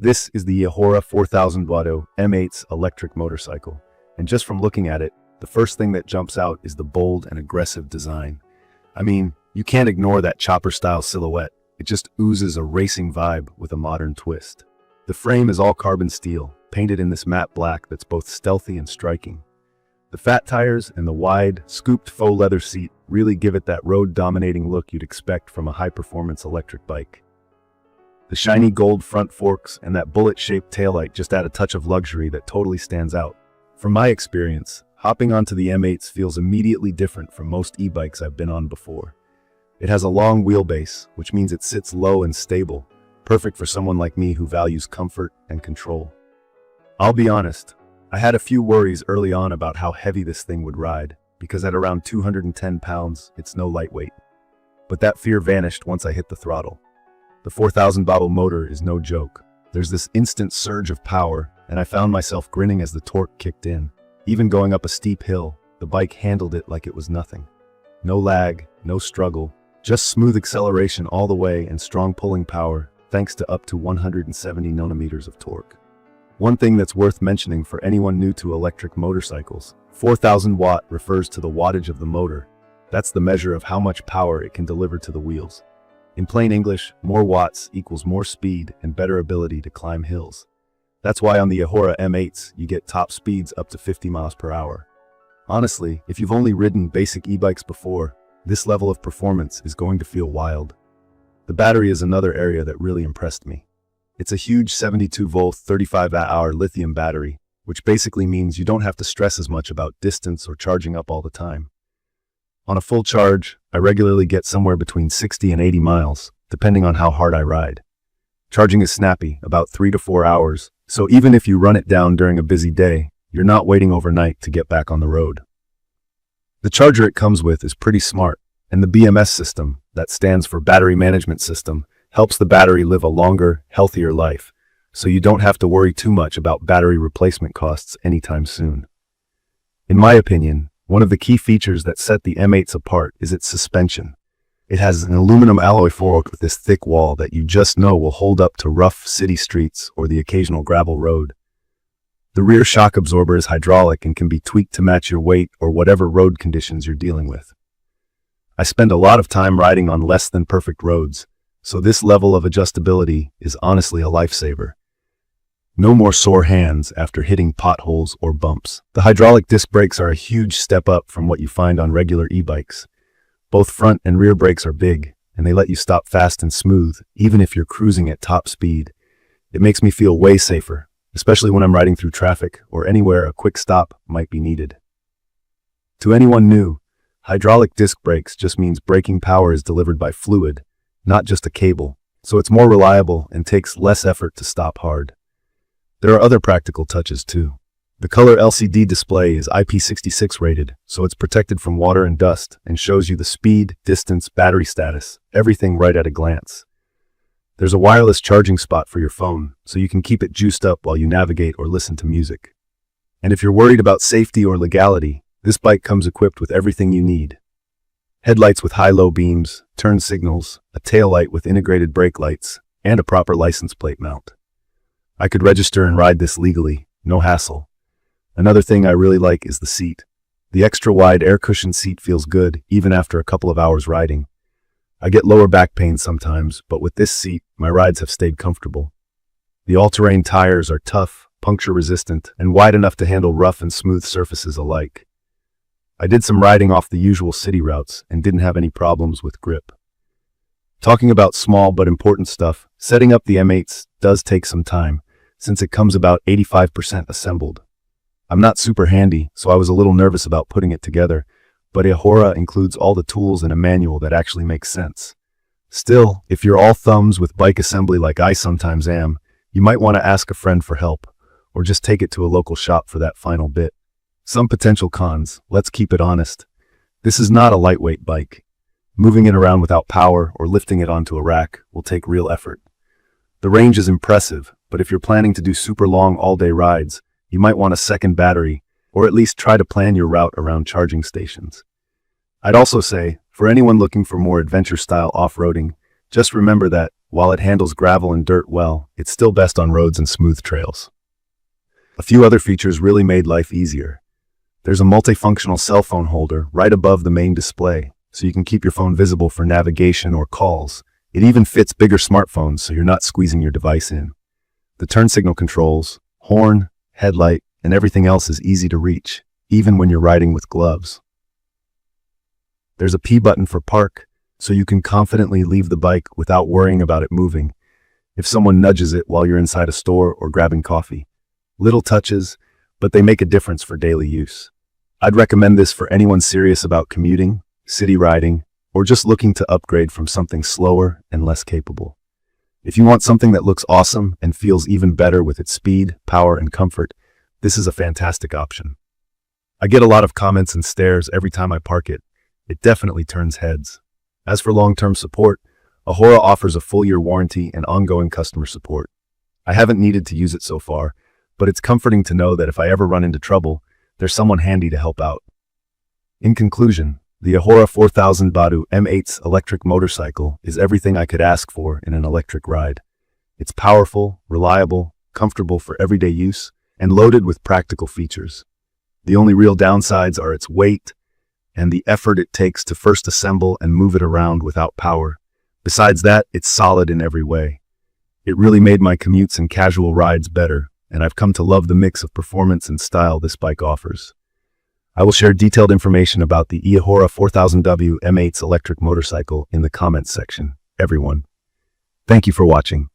This is the eAhora 4000W M8S Electric Motorcycle, and just from looking at it, the first thing that jumps out is the bold and aggressive design. I mean, you can't ignore that chopper-style silhouette. It just oozes a racing vibe with a modern twist. The frame is all carbon steel, painted in this matte black that's both stealthy and striking. The fat tires and the wide, scooped faux leather seat really give it that road-dominating look you'd expect from a high-performance electric bike. The shiny gold front forks and that bullet-shaped taillight just add a touch of luxury that totally stands out. From my experience, hopping onto the M8S feels immediately different from most e-bikes I've been on before. It has a long wheelbase, which means it sits low and stable, perfect for someone like me who values comfort and control. I'll be honest, I had a few worries early on about how heavy this thing would ride, because at around 210 pounds, it's no lightweight. But that fear vanished once I hit the throttle. The 4000W motor is no joke. There's this instant surge of power, and I found myself grinning as the torque kicked in. Even going up a steep hill, the bike handled it like it was nothing. No lag, no struggle, just smooth acceleration all the way and strong pulling power, thanks to up to 170 newton-meters of torque. One thing that's worth mentioning for anyone new to electric motorcycles, 4000 watt refers to the wattage of the motor. That's the measure of how much power it can deliver to the wheels. In plain English, more watts equals more speed and better ability to climb hills. That's why on the eAhora M8S, you get top speeds up to 50 miles per hour. Honestly, if you've only ridden basic e-bikes before, this level of performance is going to feel wild. The battery is another area that really impressed me. It's a huge 72-volt, 35-hour lithium battery, which basically means you don't have to stress as much about distance or charging up all the time. On a full charge, I regularly get somewhere between 60 and 80 miles, depending on how hard I ride. Charging is snappy, about 3 to 4 hours, so even if you run it down during a busy day, you're not waiting overnight to get back on the road. The charger it comes with is pretty smart, and the BMS system, that stands for Battery Management System, helps the battery live a longer, healthier life, so you don't have to worry too much about battery replacement costs anytime soon. In my opinion, one of the key features that set the M8S apart is its suspension. It has an aluminum alloy fork with this thick wall that you just know will hold up to rough city streets or the occasional gravel road. The rear shock absorber is hydraulic and can be tweaked to match your weight or whatever road conditions you're dealing with. I spend a lot of time riding on less than perfect roads, so this level of adjustability is honestly a lifesaver. No more sore hands after hitting potholes or bumps. The hydraulic disc brakes are a huge step up from what you find on regular e-bikes. Both front and rear brakes are big, and they let you stop fast and smooth, even if you're cruising at top speed. It makes me feel way safer, especially when I'm riding through traffic or anywhere a quick stop might be needed. To anyone new, hydraulic disc brakes just means braking power is delivered by fluid, not just a cable, so it's more reliable and takes less effort to stop hard. There are other practical touches too. The color LCD display is IP66 rated, so it's protected from water and dust and shows you the speed, distance, battery status, everything right at a glance. There's a wireless charging spot for your phone, so you can keep it juiced up while you navigate or listen to music. And if you're worried about safety or legality, this bike comes equipped with everything you need. Headlights with high-low beams, turn signals, a taillight with integrated brake lights, and a proper license plate mount. I could register and ride this legally, no hassle. Another thing I really like is the seat. The extra-wide air-cushioned seat feels good, even after a couple of hours riding. I get lower back pain sometimes, but with this seat, my rides have stayed comfortable. The all-terrain tires are tough, puncture-resistant, and wide enough to handle rough and smooth surfaces alike. I did some riding off the usual city routes and didn't have any problems with grip. Talking about small but important stuff, setting up the M8S does take some time, since it comes about 85% assembled. I'm not super handy, so I was a little nervous about putting it together, but eAhora includes all the tools and a manual that actually makes sense. Still, if you're all thumbs with bike assembly like I sometimes am, you might want to ask a friend for help, or just take it to a local shop for that final bit. Some potential cons, let's keep it honest. This is not a lightweight bike. Moving it around without power or lifting it onto a rack will take real effort. The range is impressive, but if you're planning to do super long all-day rides, you might want a second battery, or at least try to plan your route around charging stations. I'd also say, for anyone looking for more adventure-style off-roading, Just remember that, while it handles gravel and dirt well, it's still best on roads and smooth trails. A few other features really made life easier. There's a multifunctional cell phone holder right above the main display, so you can keep your phone visible for navigation or calls. It even fits bigger smartphones, so you're not squeezing your device in. The turn signal controls, horn, headlight, and everything else is easy to reach, even when you're riding with gloves. There's a P button for park, so you can confidently leave the bike without worrying about it moving if someone nudges it while you're inside a store or grabbing coffee. Little touches, but they make a difference for daily use. I'd recommend this for anyone serious about commuting, city riding, or just looking to upgrade from something slower and less capable. If you want something that looks awesome and feels even better with its speed, power, and comfort, this is a fantastic option. I get a lot of comments and stares every time I park it. It definitely turns heads. As for long-term support, eAhora offers a full-year warranty and ongoing customer support. I haven't needed to use it so far, but it's comforting to know that if I ever run into trouble, there's someone handy to help out. In conclusion, the eAhora 4000W M8S Electric Motorcycle is everything I could ask for in an electric ride. It's powerful, reliable, comfortable for everyday use, and loaded with practical features. The only real downsides are its weight and the effort it takes to first assemble and move it around without power. Besides that, it's solid in every way. It really made my commutes and casual rides better, and I've come to love the mix of performance and style this bike offers. I will share detailed information about the eAhora 4000W M8S Electric Motorcycle in the comments section. Everyone, thank you for watching.